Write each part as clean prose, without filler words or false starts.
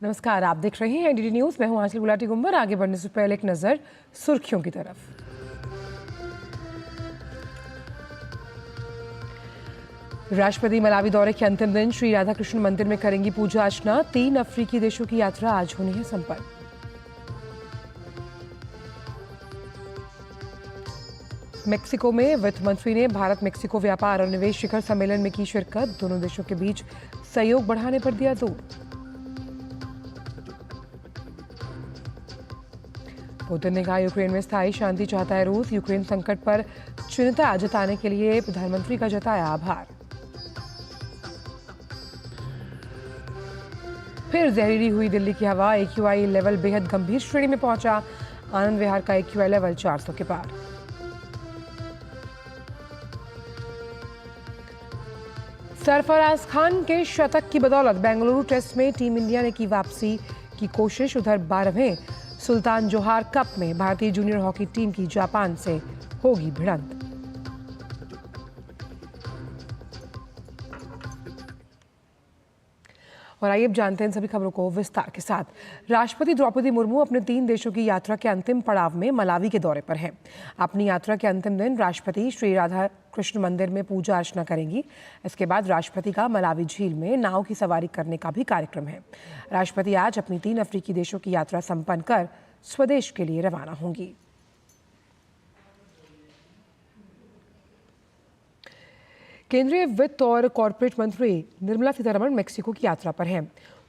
नमस्कार, आप देख रहे हैं डीडी न्यूज। मैं हूं आंचल गुलाटी गुंबर। आगे बढ़ने से पहले एक नजर सुर्खियों की तरफ। राष्ट्रपति मलावी दौरे के अंतिम दिन श्री राधाकृष्ण मंदिर में करेंगी पूजा अर्चना। 3 अफ्रीकी देशों की यात्रा आज होनी है संपन्न। मेक्सिको में वित्त मंत्री ने भारत मेक्सिको व्यापार और निवेश शिखर सम्मेलन में की शिरकत। दोनों देशों के बीच सहयोग बढ़ाने पर दिया जोर। पुतिन ने कहा, यूक्रेन में स्थायी शांति चाहता है रूस। यूक्रेन संकट पर चिंता जताने के लिए प्रधानमंत्री का जताया आभार। फिर जहरीली हुई दिल्ली की हवा। AQI लेवल बेहद गंभीर श्रेणी में पहुंचा। आनंद विहार का AQI लेवल 400 के पार। सरफराज खान के शतक की बदौलत बेंगलुरु टेस्ट में टीम इंडिया ने की वापसी की कोशिश। उधर 12वें सुल्तान जोहार कप में भारतीय जूनियर हॉकी टीम की जापान से होगी भिड़ंत। और आइए अब जानते हैं सभी खबरों को विस्तार के साथ। राष्ट्रपति द्रौपदी मुर्मू अपने 3 देशों की यात्रा के अंतिम पड़ाव में मलावी के दौरे पर हैं। अपनी यात्रा के अंतिम दिन राष्ट्रपति श्री राधा कृष्ण मंदिर में पूजा अर्चना करेंगी। इसके बाद राष्ट्रपति का मलावी झील में नाव की सवारी करने का भी कार्यक्रम है। राष्ट्रपति आज अपनी 3 अफ्रीकी देशों की यात्रा संपन्न कर स्वदेश के लिए रवाना होंगी। केंद्रीय वित्त और कॉरपोरेट मंत्री निर्मला सीतारमण मेक्सिको की यात्रा पर हैं।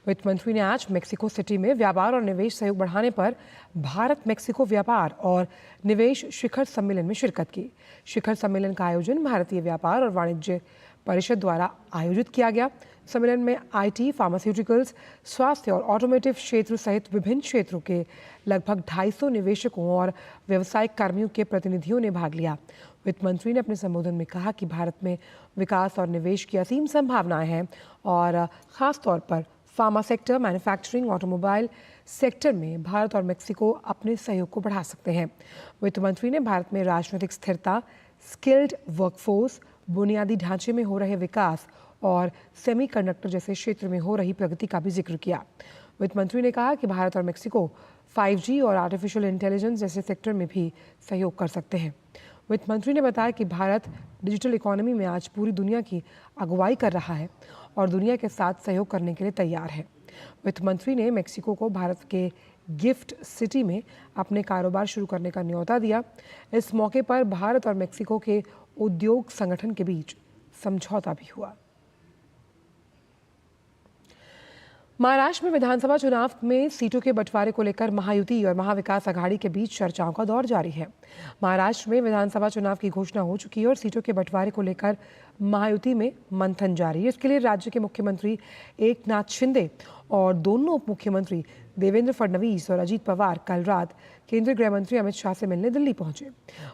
वित्त मंत्री ने आज मेक्सिको सिटी में व्यापार और निवेश सहयोग बढ़ाने पर भारत मेक्सिको व्यापार और निवेश शिखर सम्मेलन में शिरकत की। शिखर सम्मेलन का आयोजन भारतीय व्यापार और वाणिज्य परिषद द्वारा आयोजित किया गया। सम्मेलन में IT, फार्मास्यूटिकल्स, स्वास्थ्य और ऑटोमोटिव क्षेत्र सहित विभिन्न क्षेत्रों के लगभग 250 निवेशकों और व्यावसायिक कर्मियों के प्रतिनिधियों ने भाग लिया। वित्त मंत्री ने अपने संबोधन में कहा कि भारत में विकास और निवेश की असीम संभावनाएं हैं और खास तौर पर pharma sector, manufacturing, automobile sector में भारत और मेक्सिको अपने सहयोग को बढ़ा सकते हैं। वित्त मंत्री ने भारत में राजनीतिक स्थिरता, स्किल्ड वर्कफोर्स, बुनियादी ढांचे में हो रहे विकास और सेमीकंडक्टर जैसे क्षेत्र में हो रही प्रगति का भी जिक्र किया। वित्त मंत्री ने कहा कि भारत और मेक्सिको 5G और आर्टिफिशियल इंटेलिजेंस जैसे सेक्टर में भी सहयोग कर सकते हैं। वित्त मंत्री ने बताया कि भारत डिजिटल इकोनॉमी में आज पूरी दुनिया की अगुवाई कर रहा है और दुनिया के साथ सहयोग करने के लिए तैयार है। वित्त मंत्री ने मेक्सिको को भारत के गिफ्ट सिटी में अपने कारोबार शुरू करने का न्योता दिया। इस मौके पर भारत और मेक्सिको के उद्योग संगठन के बीच समझौता भी हुआ। महाराष्ट्र में विधानसभा चुनाव में सीटों के बंटवारे को लेकर महायुति और महाविकास आघाड़ी के बीच चर्चाओं का दौर जारी है। महाराष्ट्र में विधानसभा चुनाव की घोषणा हो चुकी है और सीटों के बंटवारे को लेकर महायुति में मंथन जारी है। इसके लिए राज्य के मुख्यमंत्री एकनाथ शिंदे और दोनों उप मुख्यमंत्री देवेंद्र फडणवीस और अजीत पवार कल रात केंद्रीय गृह मंत्री अमित शाह से मिलने दिल्ली पहुंचे।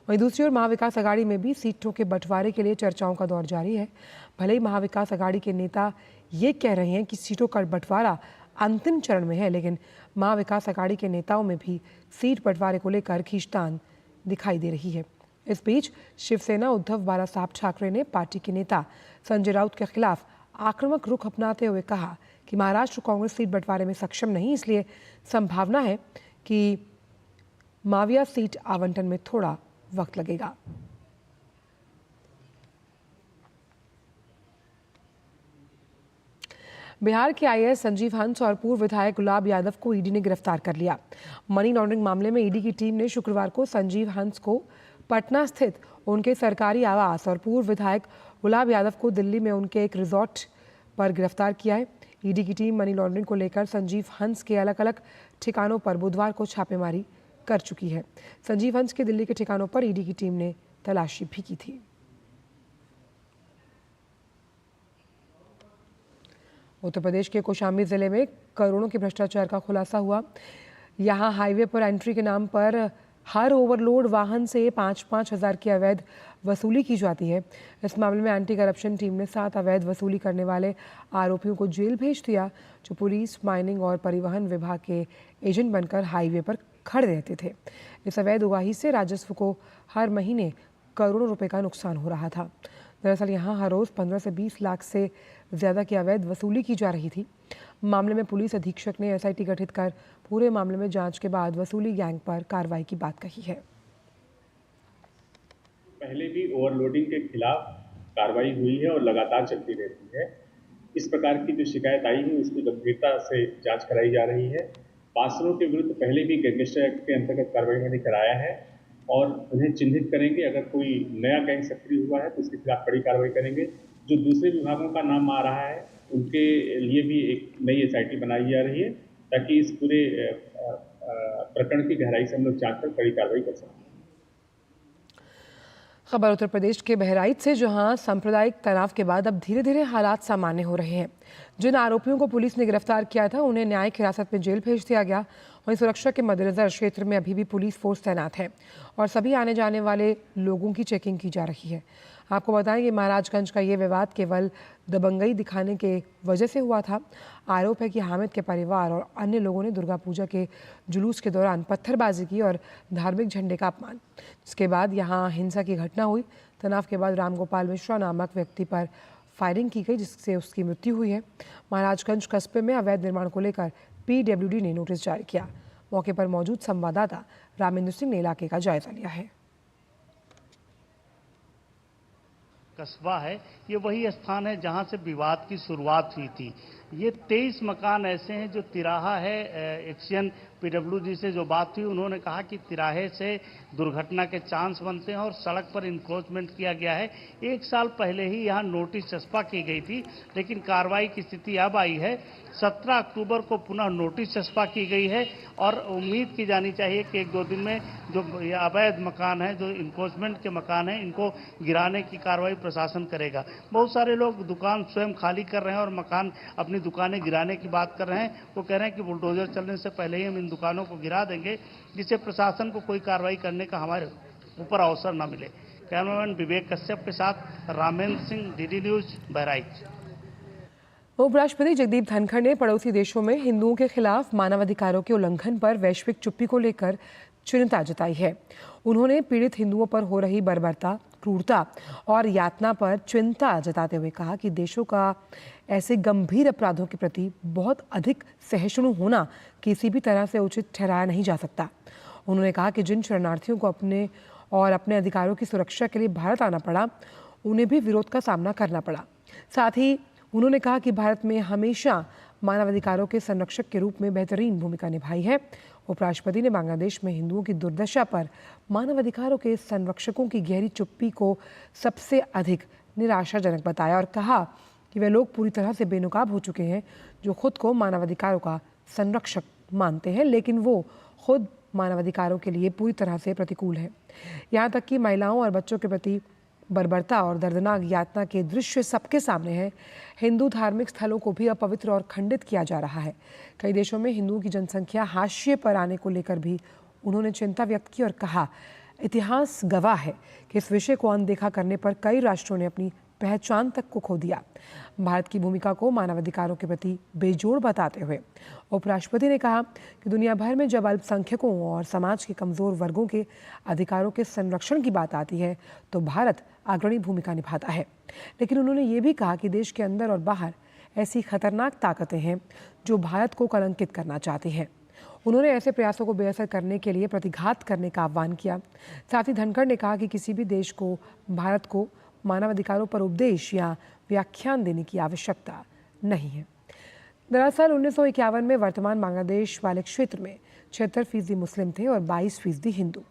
वहीं दूसरी ओर महाविकास आघाड़ी में भी सीटों के बंटवारे के लिए चर्चाओं का दौर जारी है। भले ही महाविकास आघाड़ी के नेता ये कह रहे हैं कि सीटों का बंटवारा अंतिम चरण में है, लेकिन महाविकास आघाड़ी के नेताओं में भी सीट बंटवारे को लेकर खींचतान दिखाई दे रही है। इस बीच शिवसेना उद्धव बालासाहब ठाकरे ने पार्टी के नेता संजय राउत के खिलाफ आक्रामक रुख अपनाते हुए कहा कि महाराष्ट्र कांग्रेस सीट बंटवारे में सक्षम नहीं, इसलिए संभावना है कि माविया सीट आवंटन में थोड़ा वक्त लगेगा। बिहार के IAS संजीव हंस और पूर्व विधायक गुलाब यादव को ईडी ने गिरफ्तार कर लिया। मनी लॉन्ड्रिंग मामले में ईडी की टीम ने शुक्रवार को संजीव हंस को पटना स्थित उनके सरकारी आवास और पूर्व विधायक गुलाब यादव को दिल्ली में उनके एक रिजॉर्ट पर गिरफ्तार किया है। ईडी की टीम मनी लॉन्ड्रिंग को लेकर संजीव हंस के अलग अलग ठिकानों पर बुधवार को छापेमारी कर चुकी है। संजीव हंस के दिल्ली के ठिकानों पर ईडी की टीम ने तलाशी भी की थी। उत्तर प्रदेश के कौशाम्बी जिले में करोड़ों के भ्रष्टाचार का खुलासा हुआ। यहां हाईवे पर एंट्री के नाम पर हर ओवरलोड वाहन से 5-5 हज़ार की अवैध वसूली की जाती है। इस मामले में एंटी करप्शन टीम ने 7 अवैध वसूली करने वाले आरोपियों को जेल भेज दिया, जो पुलिस, माइनिंग और परिवहन विभाग के एजेंट बनकर हाईवे पर खड़े रहते थे। इस अवैध उगाही से राजस्व को हर महीने करोड़ों रुपए का नुकसान हो रहा था। दरअसल यहाँ हर रोज 15 से 20 लाख से ज्यादा की अवैध वसूली की जा रही थी। मामले में पुलिस अधीक्षक ने एसआईटी गठित कर पूरे मामले में जांच के बाद वसूली गैंग पर कार्रवाई की बात कही है। पहले भी ओवरलोडिंग के खिलाफ कार्रवाई हुई है और लगातार चलती रहती है। इस प्रकार की जो शिकायत आई है उसकी गंभीरता से जांच कराई जा रही है। पार्षदों के विरुद्ध पहले भी गैंगस्टर एक्ट के अंतर्गत कार्रवाई मैंने कराया है और उन्हें चिन्हित करेंगे। अगर कोई नया गैंग सक्रिय हुआ है तो उसके खिलाफ कड़ी कार्रवाई करेंगे। जो दूसरे विभागों का नाम आ रहा है उनके लिए भी एक नई एसआईटी बनाई जा रही है ताकि इस पूरे प्रकरण की गहराई से हम लोग जांच कर कड़ी कार्रवाई कर सकें। खबर उत्तर प्रदेश के बहराइच से, जहां सांप्रदायिक तनाव के बाद अब धीरे धीरे हालात सामान्य हो रहे हैं। जिन आरोपियों को पुलिस ने गिरफ्तार किया था उन्हें न्यायिक हिरासत में जेल भेज दिया गया। वहीं सुरक्षा के मद्देनजर क्षेत्र में अभी भी पुलिस फोर्स तैनात है और सभी आने जाने वाले लोगों की चेकिंग की जा रही है। आपको बताएं कि महाराजगंज का ये विवाद केवल दबंगई दिखाने के वजह से हुआ था। आरोप है कि हामिद के परिवार और अन्य लोगों ने दुर्गा पूजा के जुलूस के दौरान पत्थरबाजी की और धार्मिक झंडे का अपमान, जिसके बाद यहां हिंसा की घटना हुई। तनाव के बाद रामगोपाल मिश्रा नामक व्यक्ति पर फायरिंग की गई, जिससे उसकी मृत्यु हुई है। महाराजगंज कस्बे में अवैध निर्माण को लेकर पीडब्ल्यूडी ने नोटिस जारी किया। मौके पर मौजूद संवाददाता रामेंद्र सिंह ने इलाके का जायजा लिया है। कस्बा है, ये वही स्थान है जहां से विवाद की शुरुआत हुई थी। ये 23 मकान ऐसे हैं जो तिराहा है। एक्शन पीडब्ल्यूडी से जो बात हुई, उन्होंने कहा कि तिराहे से दुर्घटना के चांस बनते हैं और सड़क पर इंक्रोचमेंट किया गया है। 1 साल पहले ही यहाँ नोटिस चस्पा की गई थी, लेकिन कार्रवाई की स्थिति अब आई है। 17 अक्टूबर को पुनः नोटिस चस्पा की गई है और उम्मीद की जानी चाहिए कि 1-2 दिन में जो अवैध मकान है, जो इंक्रोचमेंट के मकान हैं, इनको गिराने की कार्रवाई प्रशासन करेगा। बहुत सारे लोग दुकान स्वयं खाली कर रहे हैं और मकान अपनी दुकानें गिराने की बात कर रहे हैं। वो कह रहे हैं कि बुलडोजर चलने से पहले ही हम इन दुकानों को गिरा देंगे, जिससे प्रशासन को कोई कार्रवाई करने का हमारे ऊपर अवसर न मिले। कैमरामैन विवेक कश्यप के साथ रामेंद्र सिंह, डीडी न्यूज, बहराइच। उपराष्ट्रपति जगदीप धनखड़ ने पड़ोसी देशों में हिंदुओं के खिलाफ मानवाधिकारों के उल्लंघन पर वैश्विक चुप्पी को लेकर चिंता जताई है। उन्होंने पीड़ित हिंदुओं पर हो रही बर्बरता, क्रूरता और यातना पर चिंता जताते हुए कहा कि देशों का ऐसे गंभीर अपराधों के प्रति बहुत अधिक सहिष्णु होना किसी भी तरह से उचित ठहराया नहीं जा सकता। उन्होंने कहा कि जिन शरणार्थियों को अपने अधिकारों की सुरक्षा के लिए भारत आना पड़ा, उन्हें भी विरोध का सामना करना पड़ा। साथ ही उन्होंने कहा कि भारत में हमेशा मानवाधिकारों के संरक्षक के रूप में बेहतरीन भूमिका निभाई है। उपराष्ट्रपति ने बांग्लादेश में हिंदुओं की दुर्दशा पर मानवाधिकारों के संरक्षकों की गहरी चुप्पी को सबसे अधिक निराशाजनक बताया और कहा कि वे लोग पूरी तरह से बेनकाब हो चुके हैं जो खुद को मानवाधिकारों का संरक्षक मानते हैं, लेकिन वो खुद मानवाधिकारों के लिए पूरी तरह से प्रतिकूल है। यहाँ तक कि महिलाओं और बच्चों के प्रति बर्बरता और दर्दनाक यातना के दृश्य सबके सामने हैं। हिंदू धार्मिक स्थलों को भी अपवित्र और खंडित किया जा रहा है। कई देशों में हिंदुओं की जनसंख्या हाशिए पर आने को लेकर भी उन्होंने चिंता व्यक्त की और कहा, इतिहास गवाह है कि इस विषय को अनदेखा करने पर कई राष्ट्रों ने अपनी पहचान तक को खो दिया। भारत की भूमिका को मानवाधिकारों के प्रति बेजोड़ बताते हुए उपराष्ट्रपति ने कहा कि दुनिया भर में जब अल्पसंख्यकों और समाज के कमजोर वर्गों के अधिकारों के संरक्षण की बात आती है तो भारत अग्रणी भूमिका निभाता है। लेकिन उन्होंने ये भी कहा कि देश के अंदर और बाहर ऐसी खतरनाक ताकतें हैं जो भारत को कलंकित करना चाहती हैं। उन्होंने ऐसे प्रयासों को बेअसर करने के लिए प्रतिघात करने का आह्वान किया। साथ ही धनखड़ ने कहा कि किसी भी देश को भारत को मानवाधिकारों पर उपदेश या व्याख्यान देने की आवश्यकता नहीं है। दरअसल 1951 में वर्तमान बांग्लादेश वाले क्षेत्र में 76% मुस्लिम थे और 22% हिंदू,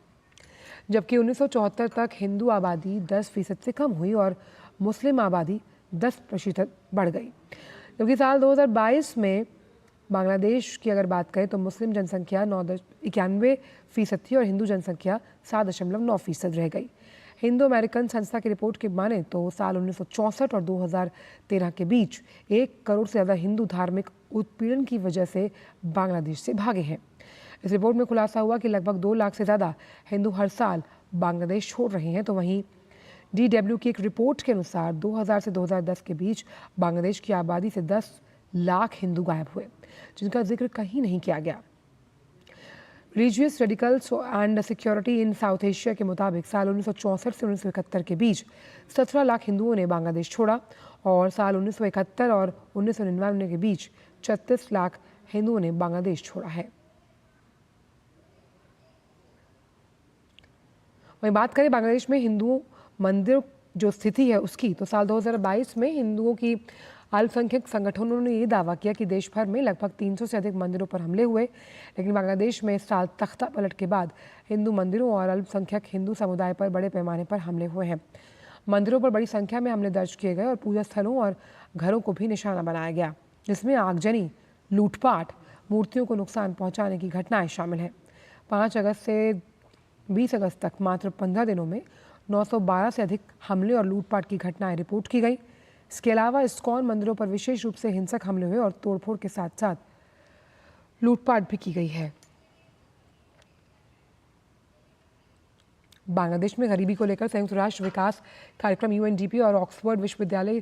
जबकि 1974 तक हिंदू आबादी 10% से कम हुई और मुस्लिम आबादी 10% बढ़ गई। जबकि साल 2022 में बांग्लादेश की अगर बात करें तो मुस्लिम जनसंख्या 91% थी और हिंदू जनसंख्या 7.9% रह गई। हिंदू अमेरिकन संस्था की रिपोर्ट की माने तो साल 1964 और 2013 के बीच 1 करोड़ से ज़्यादा हिंदू धार्मिक उत्पीड़न की वजह से बांग्लादेश से भागे हैं। इस रिपोर्ट में खुलासा हुआ कि लगभग 2 लाख से ज़्यादा हिंदू हर साल बांग्लादेश छोड़ रहे हैं। तो वहीं DW की एक रिपोर्ट के अनुसार 2000 से 2010 के बीच बांग्लादेश की आबादी से 10 लाख हिंदू गायब हुए, जिनका जिक्र कहीं नहीं किया गया। Religious radicals and security in south Asia के मुताबिक साल 1964 से 1971 के बीच 17 लाख हिंदुओं ने बांग्लादेश छोड़ा और साल 1971 और 1999 के बीच 36 लाख हिंदुओं ने बांग्लादेश छोड़ा है। वहीं बात करें बांग्लादेश में हिंदुओं मंदिर जो स्थिति है उसकी, तो साल 2022 में हिंदुओं की अल्पसंख्यक संगठनों ने ये दावा किया कि देश भर में लगभग 300 से अधिक मंदिरों पर हमले हुए, लेकिन बांग्लादेश में इस साल तख्ता पलट के बाद हिंदू मंदिरों और अल्पसंख्यक हिंदू समुदाय पर बड़े पैमाने पर हमले हुए हैं। मंदिरों पर बड़ी संख्या में हमले दर्ज किए गए और पूजा स्थलों और घरों को भी निशाना बनाया गया, जिसमें आगजनी, लूटपाट, मूर्तियों को नुकसान पहुंचाने की घटनाएं शामिल हैं। 5 अगस्त से 20 अगस्त तक मात्र 15 दिनों में 912 से अधिक हमले और लूटपाट की घटनाएं रिपोर्ट की गई। इसके अलावा इस्कॉन मंदिरों पर विशेष रूप से हिंसक हमले हुए और तोड़फोड़ के साथ साथ लूटपाट भी की गई है। बांग्लादेश में गरीबी को लेकर संयुक्त राष्ट्र विकास कार्यक्रम यूएनडीपी और ऑक्सफोर्ड विश्वविद्यालय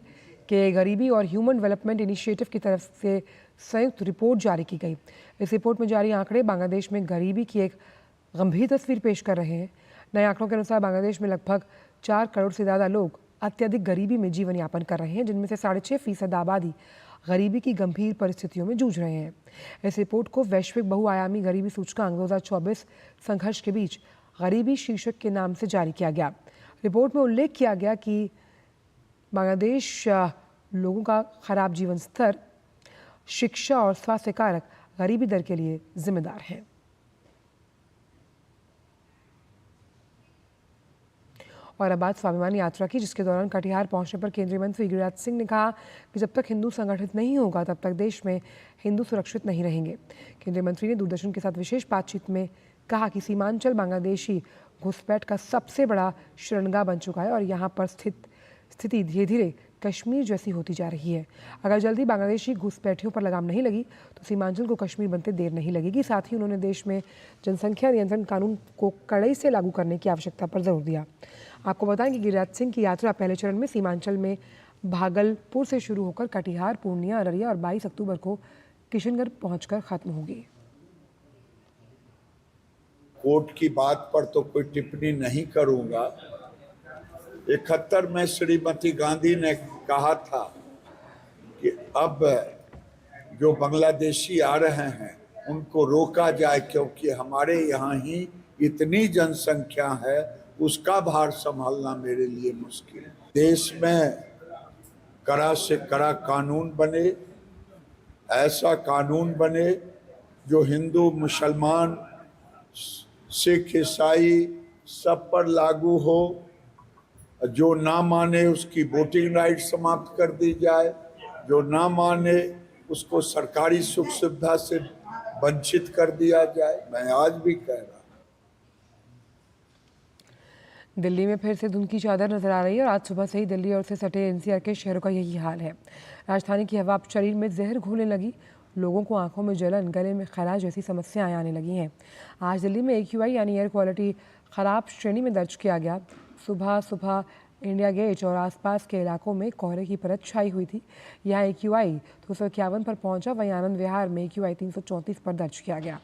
के गरीबी और ह्यूमन डेवलपमेंट इनिशिएटिव की तरफ से संयुक्त रिपोर्ट जारी की गई। इस रिपोर्ट में जारी आंकड़े बांग्लादेश में गरीबी की एक गंभीर तस्वीर पेश कर रहे हैं। नए आंकड़ों के अनुसार बांग्लादेश में लगभग 4 करोड़ से ज़्यादा लोग अत्यधिक गरीबी में जीवन यापन कर रहे हैं, जिनमें से 6.5% आबादी गरीबी की गंभीर परिस्थितियों में जूझ रहे हैं। इस रिपोर्ट को वैश्विक बहुआयामी गरीबी सूचकांक 2024 संघर्ष के बीच गरीबी शीर्षक के नाम से जारी किया गया। रिपोर्ट में उल्लेख किया गया कि बांग्लादेश लोगों का खराब जीवन स्तर, शिक्षा और स्वास्थ्य कारक गरीबी दर के लिए जिम्मेदार हैं। और अब बात स्वाभिमान यात्रा की, जिसके दौरान कटिहार पहुंचने पर केंद्रीय मंत्री गिरिराज सिंह ने कहा कि जब तक हिंदू संगठित नहीं होगा तब तक देश में हिंदू सुरक्षित नहीं रहेंगे। केंद्रीय मंत्री ने दूरदर्शन के साथ विशेष बातचीत में कहा कि सीमांचल बांग्लादेशी घुसपैठ का सबसे बड़ा शरणगाह बन चुका है और यहाँ पर स्थिति धीरे धीरे कश्मीर जैसी होती जा रही है। अगर जल्दी बांग्लादेशी घुसपैठियों पर लगाम नहीं लगी तो सीमांचल को कश्मीर बनते देर नहीं लगेगी। साथ ही उन्होंने देश में जनसंख्या नियंत्रण कानून को कड़ाई से लागू करने की आवश्यकता पर जोर दिया। आपको बताएं कि गिरिराज सिंह की यात्रा पहले चरण में सीमांचल में भागलपुर से शुरू होकर कटिहार, पूर्णिया, अररिया और 22 अक्टूबर को किशनगढ़ पहुंचकर खत्म होगी। कोर्ट की बात पर तो कोई टिप्पणी नहीं करूंगा। 71 में श्रीमती गांधी ने कहा था कि अब जो बांग्लादेशी आ रहे हैं उनको रोका जाए, क्योंकि हमारे यहाँ ही इतनी जनसंख्या है, उसका भार संभालना मेरे लिए मुश्किल है। देश में कड़ा से कड़ा कानून बने, ऐसा कानून बने जो हिंदू, मुसलमान, सिख, ईसाई सब पर लागू हो। जो ना माने उसकी वोटिंग राइट समाप्त कर दी जाए, जो ना माने उसको सरकारी सुख सुविधा से वंचित कर दिया जाए। मैं आज भी कह रहा हूं। दिल्ली में फिर से धुंध की चादर नजर आ रही है और आज सुबह से ही दिल्ली और उससे सटे एनसीआर के शहरों का यही हाल है। राजधानी की हवा शरीर में जहर घोलने लगी, लोगों को आंखों में जलन, गले में खराश जैसी समस्याएं आने लगी हैं। आज दिल्ली में AQI यानी एयर क्वालिटी खराब श्रेणी में दर्ज किया गया। सुबह सुबह इंडिया गेट और आसपास के इलाकों में कोहरे की परत छाई हुई थी। यहाँ AQI 251 पर पहुंचा, वहीं आनंद विहार में AQI 334 पर दर्ज किया गया।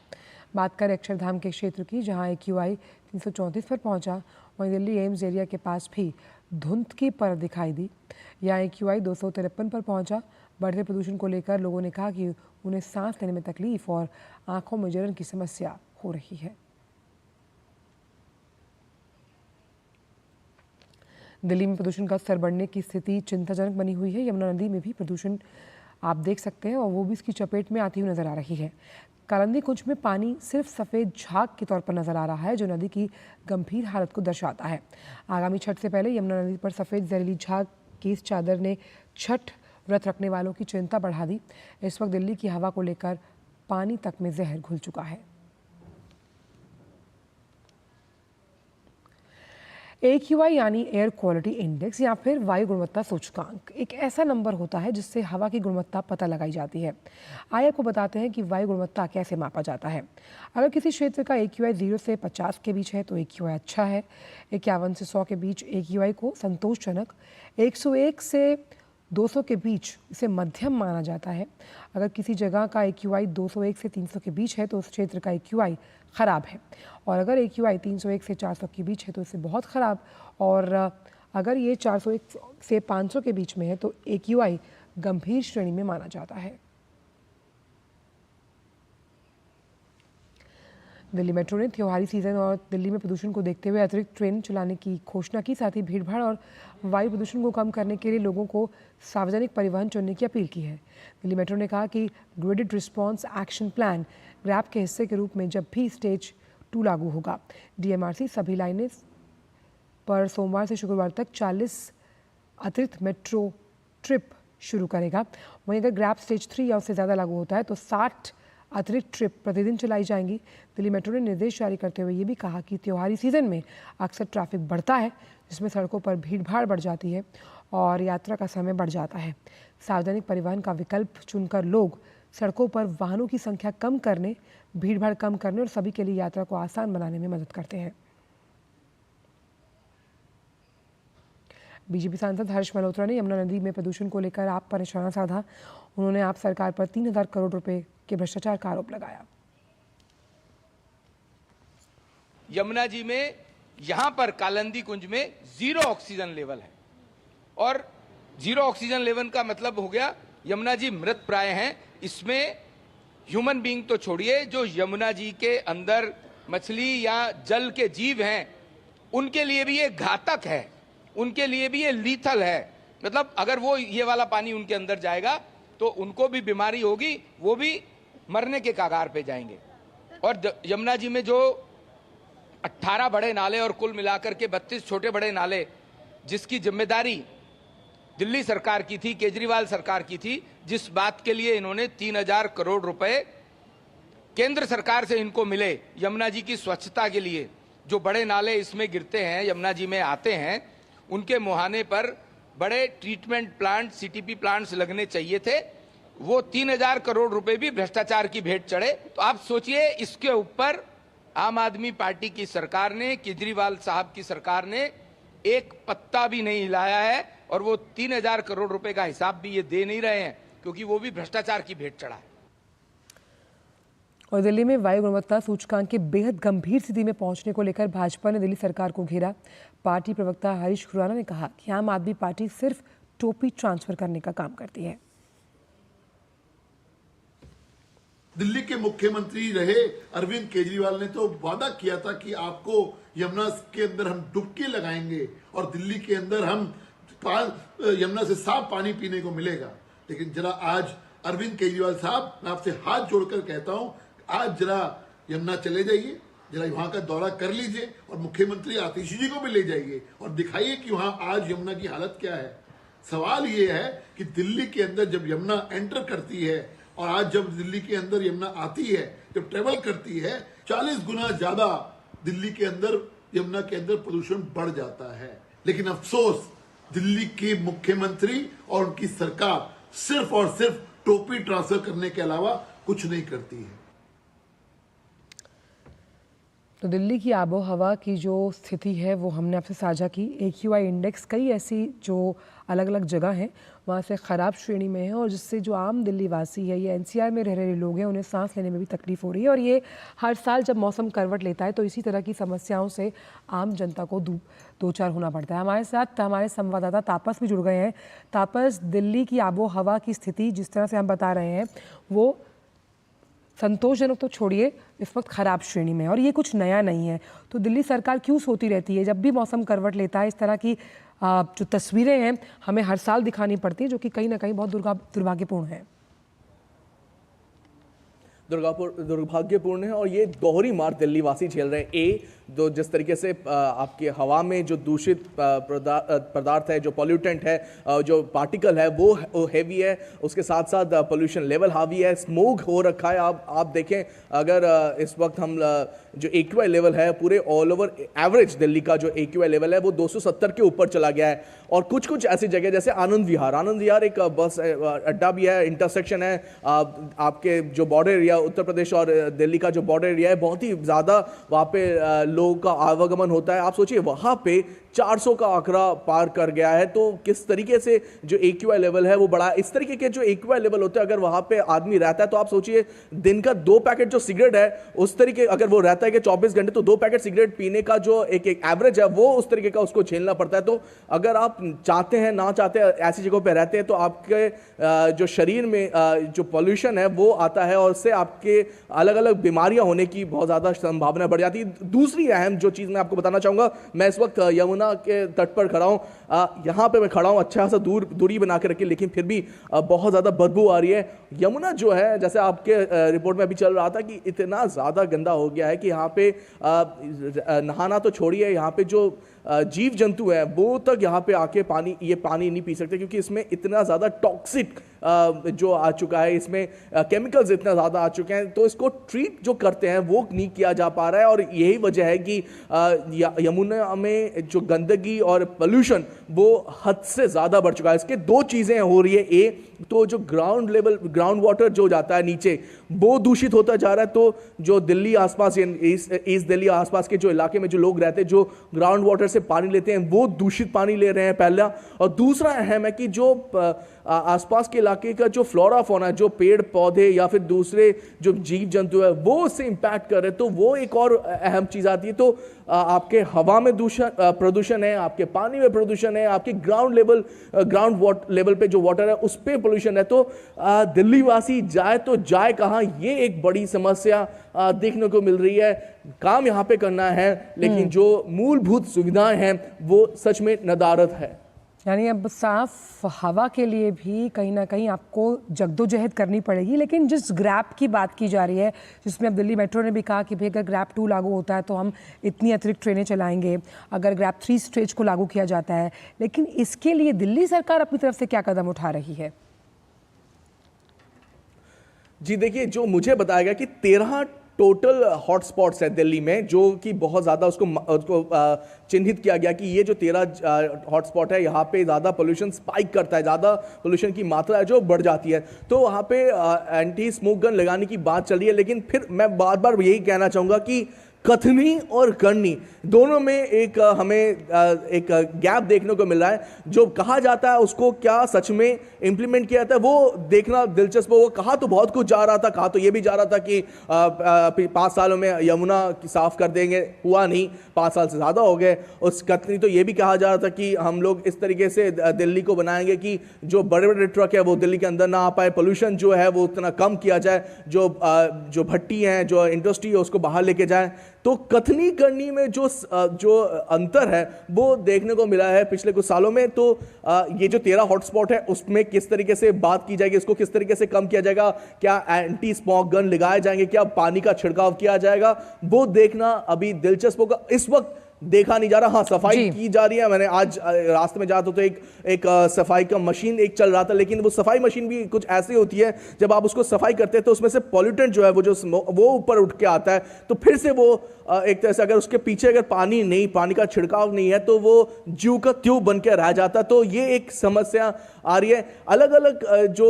बात करें अक्षरधाम के क्षेत्र की, जहाँ AQI 334 पर पहुंचा, वहीं दिल्ली एम्स एरिया के पास भी धुंध की परत दिखाई दी। यहाँ AQI 253 पर पहुंचा। बढ़ते प्रदूषण को लेकर लोगों ने कहा कि उन्हें सांस लेने में तकलीफ और आंखों में जलन की समस्या हो रही है। दिल्ली में प्रदूषण का स्तर बढ़ने की स्थिति चिंताजनक बनी हुई है। यमुना नदी में भी प्रदूषण आप देख सकते हैं और वो भी इसकी चपेट में आती हुई नजर आ रही है। कालिंदी कुंज में पानी सिर्फ सफ़ेद झाग के तौर पर नजर आ रहा है, जो नदी की गंभीर हालत को दर्शाता है। आगामी छठ से पहले यमुना नदी पर सफ़ेद जहरीली झाग की इस चादर ने छठ व्रत रखने वालों की चिंता बढ़ा दी। इस वक्त दिल्ली की हवा को लेकर पानी तक में जहर घुल चुका है। AQI यानी एयर क्वालिटी इंडेक्स या फिर वायु गुणवत्ता सूचकांक एक ऐसा नंबर होता है जिससे हवा की गुणवत्ता पता लगाई जाती है। आइए आपको बताते हैं कि वायु गुणवत्ता कैसे मापा जाता है। अगर किसी क्षेत्र का AQI 0 से 50 के बीच है तो AQI अच्छा है। 51 से 100 के बीच AQI को संतोषजनक, 101 से 200 के बीच इसे मध्यम माना जाता है। अगर किसी जगह का AQI 201 से 300 के बीच है तो उस क्षेत्र का AQI ख़राब है, और अगर AQI 301 से 400 के बीच है तो इसे बहुत ख़राब, और अगर ये 401 से 500 के बीच में है तो AQI गंभीर श्रेणी में माना जाता है। दिल्ली मेट्रो ने त्योहारी सीजन और दिल्ली में प्रदूषण को देखते हुए अतिरिक्त ट्रेन चलाने की घोषणा की। साथ ही भीड़भाड़ और वायु प्रदूषण को कम करने के लिए लोगों को सार्वजनिक परिवहन चुनने की अपील की है। दिल्ली मेट्रो ने कहा कि ग्रिडेड रिस्पॉन्स एक्शन प्लान ग्रैब के हिस्से के रूप में जब भी स्टेज 2 लागू होगा, डीएमआरसी सभी लाइनें पर सोमवार से शुक्रवार तक 40 अतिरिक्त मेट्रो ट्रिप शुरू करेगा। वहीं अगर ग्रैब स्टेज 3 या उससे ज़्यादा लागू होता है तो 60 अतिरिक्त ट्रिप प्रतिदिन चलाई जाएंगी। दिल्ली मेट्रो ने निर्देश जारी करते हुए ये भी कहा कि त्योहारी सीजन में अक्सर ट्रैफिक बढ़ता है, जिसमें सड़कों पर भीड़भाड़ बढ़ जाती है और यात्रा का समय बढ़ जाता है। सार्वजनिक परिवहन का विकल्प चुनकर लोग सड़कों पर वाहनों की संख्या कम करने, भीड़भाड़ कम करने और सभी के लिए यात्रा को आसान बनाने में मदद करते हैं। बीजेपी सांसद हर्ष मल्होत्रा ने यमुना नदी में प्रदूषण को लेकर आप पर निशाना साधा। उन्होंने आप सरकार पर 3000 करोड़ रुपए के भ्रष्टाचार का आरोप लगाया। यमुना जी में यहां पर कालंदी कुंज में 0 ऑक्सीजन लेवल है और 0 ऑक्सीजन लेवल का मतलब हो गया यमुना जी मृत प्राय हैं। इसमें ह्यूमन बीइंग तो छोड़िए, जो यमुना जी के अंदर मछली या जल के जीव हैं उनके लिए भी ये घातक है, उनके लिए भी ये लीथल है। मतलब अगर वो ये वाला पानी उनके अंदर जाएगा तो उनको भी बीमारी होगी, वो भी मरने के कगार पे जाएंगे। और यमुना जी में जो 18 बड़े नाले और कुल मिलाकर के 32 छोटे बड़े नाले, जिसकी जिम्मेदारी दिल्ली सरकार की थी, केजरीवाल सरकार की थी, जिस बात के लिए इन्होंने 3000 करोड़ रुपए केंद्र सरकार से इनको मिले यमुना जी की स्वच्छता के लिए, जो बड़े नाले इसमें गिरते हैं, यमुना जी में आते हैं, उनके मुहाने पर बड़े ट्रीटमेंट प्लांट, सीटीपी प्लांट्स लगने चाहिए थे। वो 3000 करोड़ रुपए भी भ्रष्टाचार की भेंट चढ़े। तो आप सोचिए, इसके ऊपर आम आदमी पार्टी की सरकार ने, केजरीवाल साहब की सरकार ने एक पत्ता भी नहीं हिलाया है और वो 3000 करोड़ रुपए का हिसाब भी ये दे नहीं रहे हैं, क्योंकि वो भी भ्रष्टाचार की भेंट चढ़ा है। और दिल्ली में वायु गुणवत्ता सूचकांक के बेहद गंभीर स्थिति में पहुंचने को लेकर भाजपा ने दिल्ली सरकार को घेरा। पार्टी प्रवक्ता हरीश खुराना ने कहा कि आम आदमी पार्टी सिर्फ टोपी ट्रांसफर करने का काम करती है। दिल्ली के मुख्यमंत्री रहे अरविंद केजरीवाल ने तो वादा किया था कि आपको यमुना के अंदर हम डुबकी लगाएंगे और दिल्ली के अंदर हम यमुना से साफ पानी पीने को मिलेगा। लेकिन जरा आज अरविंद केजरीवाल साहब, मैं आपसे हाथ जोड़कर कहता हूं, आज जरा यमुना चले जाइए, जरा वहां का दौरा कर लीजिए और मुख्यमंत्री आतिशी जी को भी ले जाइए और दिखाइए कि वहां आज यमुना की हालत क्या है। सवाल ये है कि दिल्ली के अंदर जब यमुना एंटर करती है और आज जब दिल्ली के अंदर यमुना आती है, जब ट्रेवल करती है, 40 गुना ज्यादा दिल्ली के अंदर यमुना के अंदर प्रदूषण बढ़ जाता है। लेकिन अफसोस, दिल्ली के मुख्यमंत्री और उनकी सरकार सिर्फ और सिर्फ टोपी ट्रांसफर करने के अलावा कुछ नहीं करती है। तो दिल्ली की आबो हवा की जो स्थिति है वो हमने आपसे साझा की। AQI इंडेक्स कई ऐसी जो अलग अलग जगह हैं वहाँ से ख़राब श्रेणी में है और जिससे जो आम दिल्ली वासी है या NCR में रह रहे लोग हैं उन्हें सांस लेने में भी तकलीफ हो रही है। और ये हर साल जब मौसम करवट लेता है तो इसी तरह की समस्याओं से आम जनता को दो चार होना पड़ता है। हमारे साथ हमारे संवाददाता तापस भी जुड़ गए हैं। तापस, दिल्ली की आबो हवा की स्थिति जिस तरह से हम बता रहे हैं वो संतोषजनक तो छोड़िए, इस वक्त खराब श्रेणी में, और ये कुछ नया नहीं है। तो दिल्ली सरकार क्यों सोती रहती है जब भी मौसम करवट लेता है? इस तरह की जो तस्वीरें हैं हमें हर साल दिखानी पड़ती है, जो कि कहीं ना कहीं बहुत दुर्भाग्यपूर्ण है। दुर्भाग्यपूर्ण है और ये दोहरी मार दिल्ली वासी झेल रहे हैं। जिस तरीके से आपकी हवा में जो दूषित पदार्थ है, जो पॉल्यूटेंट है, जो पार्टिकल है वो हैवी है, उसके साथ साथ पोल्यूशन लेवल हावी है, स्मोक हो रखा है। आप देखें, अगर इस वक्त हम जो AQI लेवल है पूरे ऑल ओवर एवरेज दिल्ली का जो AQI लेवल है वो 270 के ऊपर चला गया है। और कुछ ऐसी जगह जैसे आनंद विहार एक बस अड्डा भी है, इंटरसेक्शन है, आपके जो बॉर्डर एरिया उत्तर प्रदेश और दिल्ली का जो बॉर्डर एरिया है, बहुत ही ज़्यादा वहाँ पे लोगों का आवागमन होता है। आप सोचिए वहाँ पे 400 का आंकड़ा पार कर गया है, तो किस तरीके से जो AQI लेवल है वो बड़ा, इस तरीके के जो AQI लेवल होते हैं अगर वहाँ पे आदमी रहता है तो आप सोचिए दिन का 2 पैकेट जो सिगरेट है उस तरीके अगर वो रहता है कि 24 घंटे तो 2 पैकेट सिगरेट पीने का जो एक एवरेज है वो उस तरीके का उसको झेलना पड़ता है। तो अगर आप चाहते हैं ना चाहते हैं ऐसी जगहों पे रहते हैं तो आपके जो शरीर में जो पॉल्यूशन है वो आता है और उससे आपके अलग अलग बीमारियां होने की बहुत ज़्यादा संभावना बढ़ जाती है। दूसरी अहम जो चीज़ मैं आपको बताना चाहूँगा, मैं इस वक्त यमुना के तट पर खड़ा हूँ, यहाँ पे मैं खड़ा हूँ, अच्छा खासा दूरी बना के रखी, लेकिन फिर भी बहुत ज़्यादा बदबू आ रही है। यमुना जो है जैसे आपके रिपोर्ट में अभी चल रहा था कि इतना ज़्यादा गंदा हो गया है कि यहाँ पे नहाना तो छोड़िए, यहाँ पे जो जीव जंतु है वो तक यहाँ पे आके ये पानी नहीं पी सकते, क्योंकि इसमें इतना ज़्यादा टॉक्सिक जो आ चुका है, इसमें केमिकल्स इतना ज़्यादा आ चुके हैं, तो इसको ट्रीट जो करते हैं वो नहीं किया जा पा रहा है। और यही वजह है कि यमुना में जो गंदगी और पोल्यूशन वो हद से ज़्यादा बढ़ चुका है। इसके 2 चीज़ें हो रही है, ए तो जो ग्राउंड वाटर जो जाता है नीचे वो दूषित होता जा रहा है, तो जो दिल्ली आसपास ईस्ट दिल्ली आसपास के जो इलाके में जो लोग रहते हैं जो ग्राउंड वाटर से पानी लेते हैं वो दूषित पानी ले रहे हैं पहला। और दूसरा अहम है कि जो आसपास के इलाके का जो फ्लोरा फौना, जो पेड़ पौधे या फिर दूसरे जो जीव जंतु है वो उससे इंपैक्ट कर रहे हैं, तो वो एक और अहम चीज़ आती है। तो आपके हवा में प्रदूषण है, आपके पानी में प्रदूषण है, आपके ग्राउंड लेवल पे जो वाटर है उस पे पोल्यूशन है। तो दिल्ली वासी जाए तो जाए कहाँ, ये एक बड़ी समस्या देखने को मिल रही है। काम यहाँ पे करना है लेकिन जो मूलभूत सुविधाएं हैं वो सच में नदारद है। यानी अब साफ हवा के लिए भी कहीं ना कहीं आपको जद्दोजहद करनी पड़ेगी। लेकिन जिस ग्रैप की बात की जा रही है, जिसमें अब दिल्ली मेट्रो ने भी कहा कि भाई अगर ग्रैप 2 लागू होता है तो हम इतनी अतिरिक्त ट्रेनें चलाएंगे, अगर ग्रैप 3 स्टेज को लागू किया जाता है, लेकिन इसके लिए दिल्ली सरकार अपनी तरफ से क्या कदम उठा रही है? जी देखिए, जो मुझे बताया गया कि 13 टोटल हॉटस्पॉट्स है दिल्ली में, जो कि बहुत ज़्यादा उसको चिन्हित किया गया कि ये जो 13 हॉटस्पॉट है यहाँ पे ज़्यादा पोल्यूशन स्पाइक करता है, ज़्यादा पोल्यूशन की मात्रा है जो बढ़ जाती है। तो वहाँ पे एंटी स्मोक गन लगाने की बात चल रही है, लेकिन फिर मैं बार बार यही कहना चाहूँगा कि कथनी और करनी दोनों में हमें एक गैप देखने को मिल रहा है। जो कहा जाता है उसको क्या सच में इम्प्लीमेंट किया जाता है वो देखना दिलचस्प होगा। कहा तो बहुत कुछ जा रहा था, कहा तो ये भी जा रहा था कि 5 सालों में यमुना साफ कर देंगे, हुआ नहीं, 5 साल से ज़्यादा हो गए। उस कथनी तो ये भी कहा जा रहा था कि हम लोग इस तरीके से दिल्ली को बनाएंगे कि जो बड़े बड़े ट्रक है वो दिल्ली के अंदर ना आ पाए, पोल्यूशन जो है वो उतना कम किया जाए, जो भट्टी हैं, जो इंडस्ट्री है उसको बाहर लेके जाए। तो कथनी करनी में जो अंतर है वो देखने को मिला है पिछले कुछ सालों में। तो ये जो 13 हॉटस्पॉट है उसमें किस तरीके से बात की जाएगी, इसको किस तरीके से कम किया जाएगा, क्या एंटी स्मोक गन लगाए जाएंगे, क्या पानी का छिड़काव किया जाएगा, वो देखना अभी दिलचस्प होगा। इस वक्त देखा नहीं जा रहा। हाँ, सफाई की जा रही है। मैंने आज रास्ते में जाता तो एक सफाई का मशीन एक चल रहा था, लेकिन वो सफाई मशीन भी कुछ ऐसी होती है जब आप उसको सफाई करते हैं तो उसमें से पॉल्यूटेंट जो है वो ऊपर उठ के आता है, तो फिर से वो एक तरह से अगर उसके पीछे अगर पानी का छिड़काव नहीं है तो वो ज्यों का त्यों बन के रह जाता। तो ये एक समस्या आ रही है। अलग अलग जो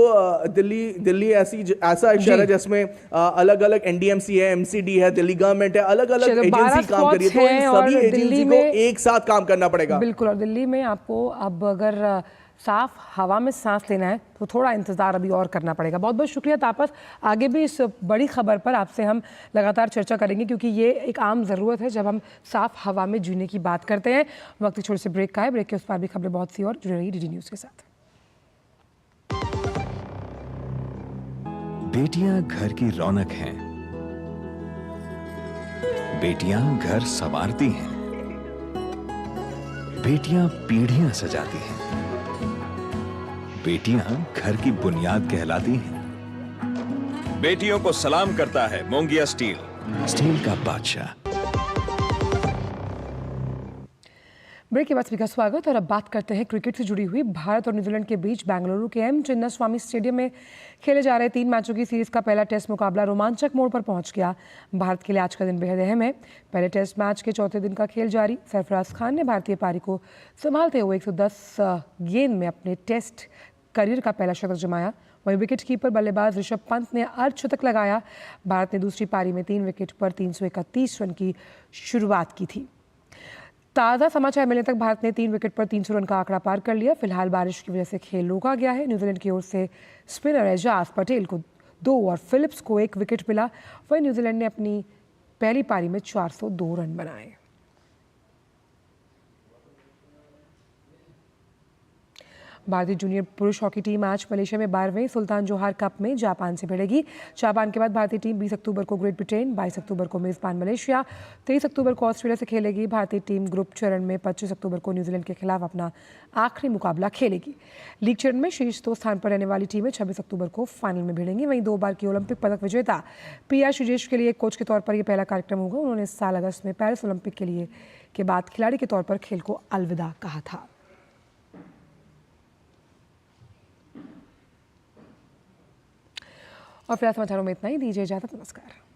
दिल्ली ऐसा एक शहर है जिसमें अलग अलग NDMC है, MCD है, दिल्ली गवर्नमेंट है, अलग अलग एजेंसी काम कर रही है, तो इन सभी एजेंसी को एक साथ काम करना पड़ेगा। बिल्कुल। और दिल्ली में आपको अब अगर साफ हवा में सांस लेना है तो थोड़ा इंतज़ार अभी और करना पड़ेगा। बहुत बहुत शुक्रिया तापस। आगे भी इस बड़ी खबर पर आपसे हम लगातार चर्चा करेंगे, क्योंकि ये एक आम ज़रूरत है जब हम साफ हवा में जीने की बात करते हैं। वक्त छोटे से ब्रेक का है, ब्रेक के उस पार भी खबरें बहुत सी और जुड़ी रही DD न्यूज़ के साथ। बेटियां घर की रौनक हैं, बेटियां घर संवारती हैं, बेटियां पीढ़ियां सजाती हैं, बेटियां घर की बुनियाद कहलाती हैं। बेटियों को सलाम करता है मोंगिया स्टील का बादशाह। ब्रेक के बाद सभी का स्वागत। और अब बात करते हैं क्रिकेट से जुड़ी हुई। भारत और न्यूजीलैंड के बीच बेंगलुरु के M चिन्नास्वामी स्टेडियम में खेले जा रहे 3 मैचों की सीरीज का पहला टेस्ट मुकाबला रोमांचक मोड़ पर पहुंच गया। भारत के लिए आज का दिन बेहद अहम है। पहले टेस्ट मैच के चौथे दिन का खेल जारी। सरफराज खान ने भारतीय पारी को संभालते हुए 110 गेंद में अपने टेस्ट करियर का पहला शतक जमाया। वहीं विकेट कीपर बल्लेबाज ऋषभ पंत ने अर्धशतक लगाया। भारत ने दूसरी पारी में 3 विकेट पर 331 रन की शुरुआत की थी। ताज़ा समाचार मिलने तक भारत ने 3 विकेट पर 300 रन का आंकड़ा पार कर लिया। फिलहाल बारिश की वजह से खेल रोका गया है। न्यूजीलैंड की ओर से स्पिनर एजाज पटेल को 2 और फिलिप्स को 1 विकेट मिला। वहीं न्यूजीलैंड ने अपनी पहली पारी में 402 रन बनाए। भारतीय जूनियर पुरुष हॉकी टीम आज मलेशिया में 12वें सुल्तान जोहार कप में जापान से भिड़ेगी। जापान के बाद भारतीय टीम 20 अक्टूबर को ग्रेट ब्रिटेन, 22 अक्टूबर को मेजबान मलेशिया, 23 अक्टूबर को ऑस्ट्रेलिया से खेलेगी। भारतीय टीम ग्रुप चरण में 25 अक्टूबर को न्यूजीलैंड के खिलाफ अपना आखिरी मुकाबला खेलेगी। लीग चरण में शीर्ष 2 स्थान पर रहने वाली टीमें 26 अक्टूबर को फाइनल में भिड़ेंगी। वहीं 2 बार की ओलंपिक पदक विजेता PR श्रीजेश के लिए कोच के तौर पर यह पहला कार्यक्रम होगा। उन्होंने इस साल अगस्त में पेरिस ओलंपिक के बाद खिलाड़ी के तौर पर खेल को अलविदा कहा था। और फिलहाल समाचारों में इतना ही। दीजिए इजाजत। नमस्कार।